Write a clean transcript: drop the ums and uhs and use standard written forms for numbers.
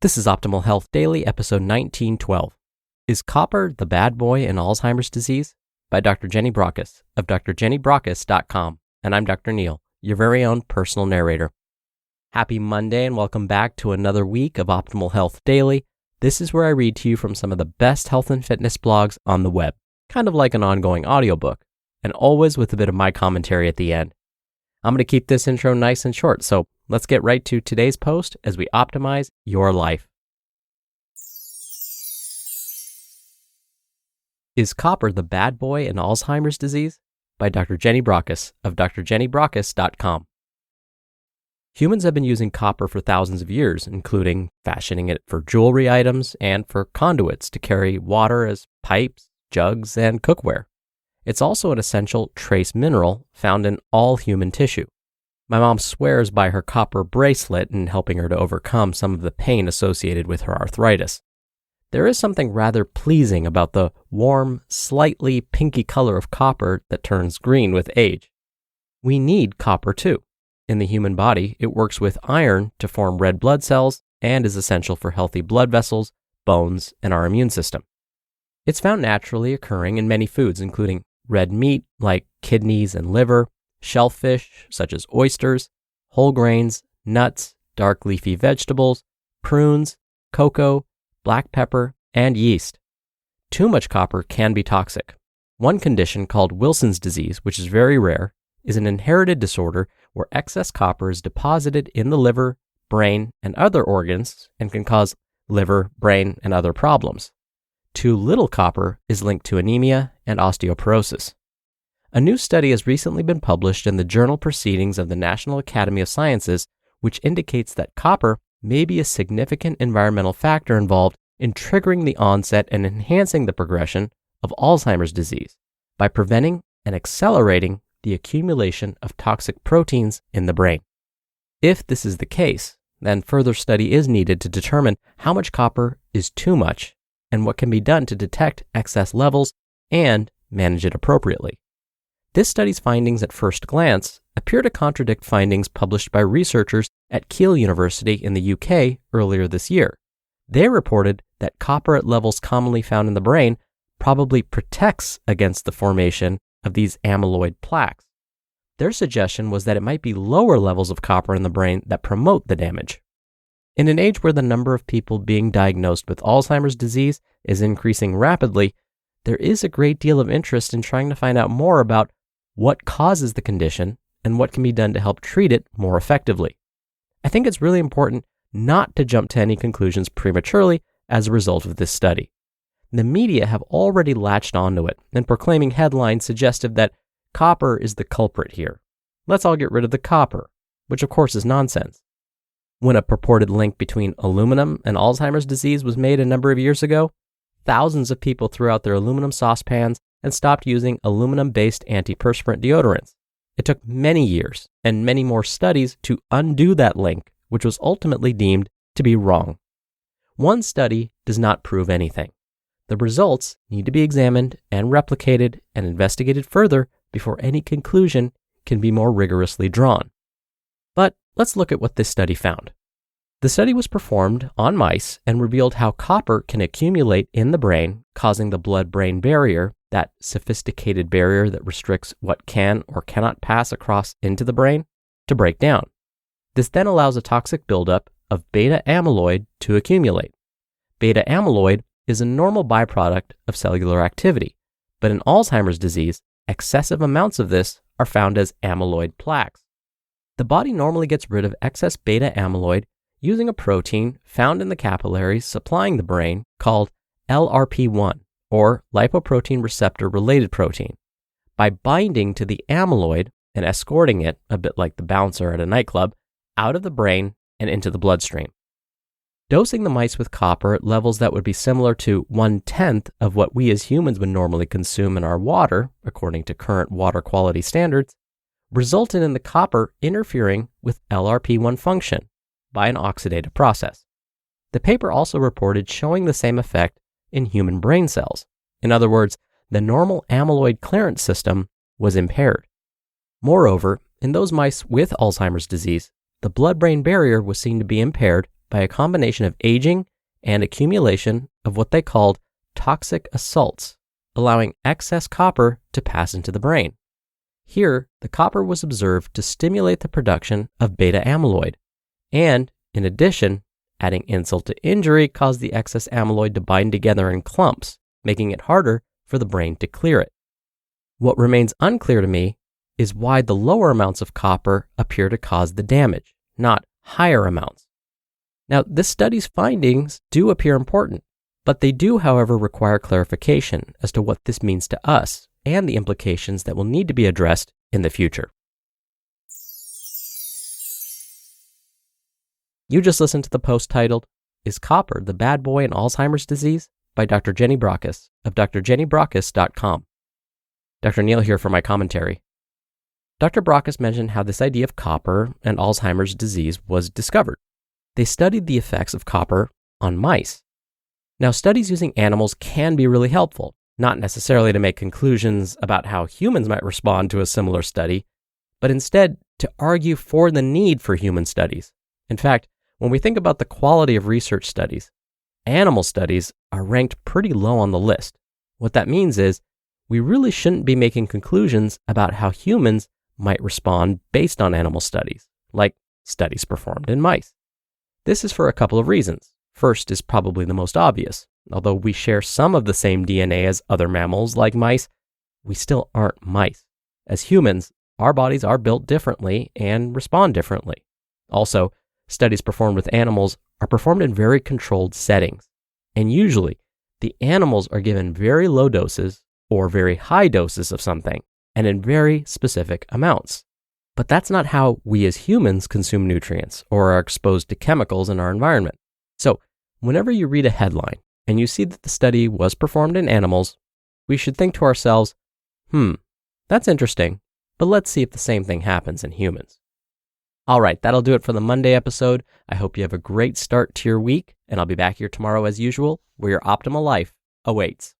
This is Optimal Health Daily, episode 1912. Is copper the bad boy in Alzheimer's disease? By Dr. Jenny Brockis of drjennybrockis.com. And I'm Dr. Neil, your very own personal narrator. Happy Monday and welcome back to another week of Optimal Health Daily. This is where I read to you from some of the best health and fitness blogs on the web, kind of like an ongoing audiobook, and always with a bit of my commentary at the end. I'm going to keep this intro nice and short, so let's get right to today's post as we optimize your life. Is copper the bad boy in Alzheimer's disease? By Dr. Jenny Brockis of drjennybrockis.com. Humans have been using copper for thousands of years, including fashioning it for jewelry items and for conduits to carry water as pipes, jugs, and cookware. It's also an essential trace mineral found in all human tissue. My mom swears by her copper bracelet in helping her to overcome some of the pain associated with her arthritis. There is something rather pleasing about the warm, slightly pinky color of copper that turns green with age. We need copper too. In the human body, it works with iron to form red blood cells and is essential for healthy blood vessels, bones, and our immune system. It's found naturally occurring in many foods, including red meat like kidneys and liver, shellfish such as oysters, whole grains, nuts, dark leafy vegetables, prunes, cocoa, black pepper, and yeast. Too much copper can be toxic. One condition called Wilson's disease, which is very rare, is an inherited disorder where excess copper is deposited in the liver, brain, and other organs and can cause liver, brain, and other problems. Too little copper is linked to anemia and osteoporosis. A new study has recently been published in the journal Proceedings of the National Academy of Sciences, which indicates that copper may be a significant environmental factor involved in triggering the onset and enhancing the progression of Alzheimer's disease by preventing and accelerating the accumulation of toxic proteins in the brain. If this is the case, then further study is needed to determine how much copper is too much and what can be done to detect excess levels and manage it appropriately. This study's findings at first glance appear to contradict findings published by researchers at Keele University in the UK earlier this year. They reported that copper at levels commonly found in the brain probably protects against the formation of these amyloid plaques. Their suggestion was that it might be lower levels of copper in the brain that promote the damage. In an age where the number of people being diagnosed with Alzheimer's disease is increasing rapidly, there is a great deal of interest in trying to find out more about what causes the condition and what can be done to help treat it more effectively. I think it's really important not to jump to any conclusions prematurely as a result of this study. The media have already latched onto it and proclaiming headlines suggestive that copper is the culprit here. Let's all get rid of the copper, which of course is nonsense. When a purported link between aluminum and Alzheimer's disease was made a number of years ago, thousands of people threw out their aluminum saucepans and stopped using aluminum-based antiperspirant deodorants. It took many years and many more studies to undo that link, which was ultimately deemed to be wrong. One study does not prove anything. The results need to be examined and replicated and investigated further before any conclusion can be more rigorously drawn. But let's look at what this study found. The study was performed on mice and revealed how copper can accumulate in the brain, causing the blood-brain barrier, that sophisticated barrier that restricts what can or cannot pass across into the brain, to break down. This then allows a toxic buildup of beta amyloid to accumulate. Beta amyloid is a normal byproduct of cellular activity, but in Alzheimer's disease, excessive amounts of this are found as amyloid plaques. The body normally gets rid of excess beta amyloid using a protein found in the capillaries supplying the brain called LRP1, or lipoprotein receptor-related protein. By binding to the amyloid and escorting it, a bit like the bouncer at a nightclub, out of the brain and into the bloodstream. Dosing the mice with copper at levels that would be similar to 1/10 of what we as humans would normally consume in our water, according to current water quality standards, resulted in the copper interfering with LRP1 function by an oxidative process. The paper also reported showing the same effect in human brain cells. In other words, the normal amyloid clearance system was impaired. Moreover, in those mice with Alzheimer's disease, the blood-brain barrier was seen to be impaired by a combination of aging and accumulation of what they called toxic assaults, allowing excess copper to pass into the brain. Here, the copper was observed to stimulate the production of beta amyloid, and, in addition, adding insult to injury caused the excess amyloid to bind together in clumps, making it harder for the brain to clear it. What remains unclear to me is why the lower amounts of copper appear to cause the damage, not higher amounts. Now, this study's findings do appear important, but they do, however, require clarification as to what this means to us and the implications that will need to be addressed in the future. You just listened to the post titled, "Is Copper the Bad Boy in Alzheimer's Disease?" by Dr. Jenny Brockis of drjennybrockis.com. Dr. Neil here for my commentary. Dr. Brockis mentioned how this idea of copper and Alzheimer's disease was discovered. They studied the effects of copper on mice. Now, studies using animals can be really helpful, not necessarily to make conclusions about how humans might respond to a similar study, but instead to argue for the need for human studies. In fact, when we think about the quality of research studies, animal studies are ranked pretty low on the list. What that means is we really shouldn't be making conclusions about how humans might respond based on animal studies, like studies performed in mice. This is for a couple of reasons. First is probably the most obvious. Although we share some of the same DNA as other mammals like mice, we still aren't mice. As humans, our bodies are built differently and respond differently. Also, studies performed with animals are performed in very controlled settings. And usually, the animals are given very low doses or very high doses of something, and in very specific amounts. But that's not how we as humans consume nutrients or are exposed to chemicals in our environment. So, whenever you read a headline and you see that the study was performed in animals, we should think to ourselves, that's interesting, but let's see if the same thing happens in humans. All right, that'll do it for the Monday episode. I hope you have a great start to your week, and I'll be back here tomorrow as usual, where your optimal life awaits.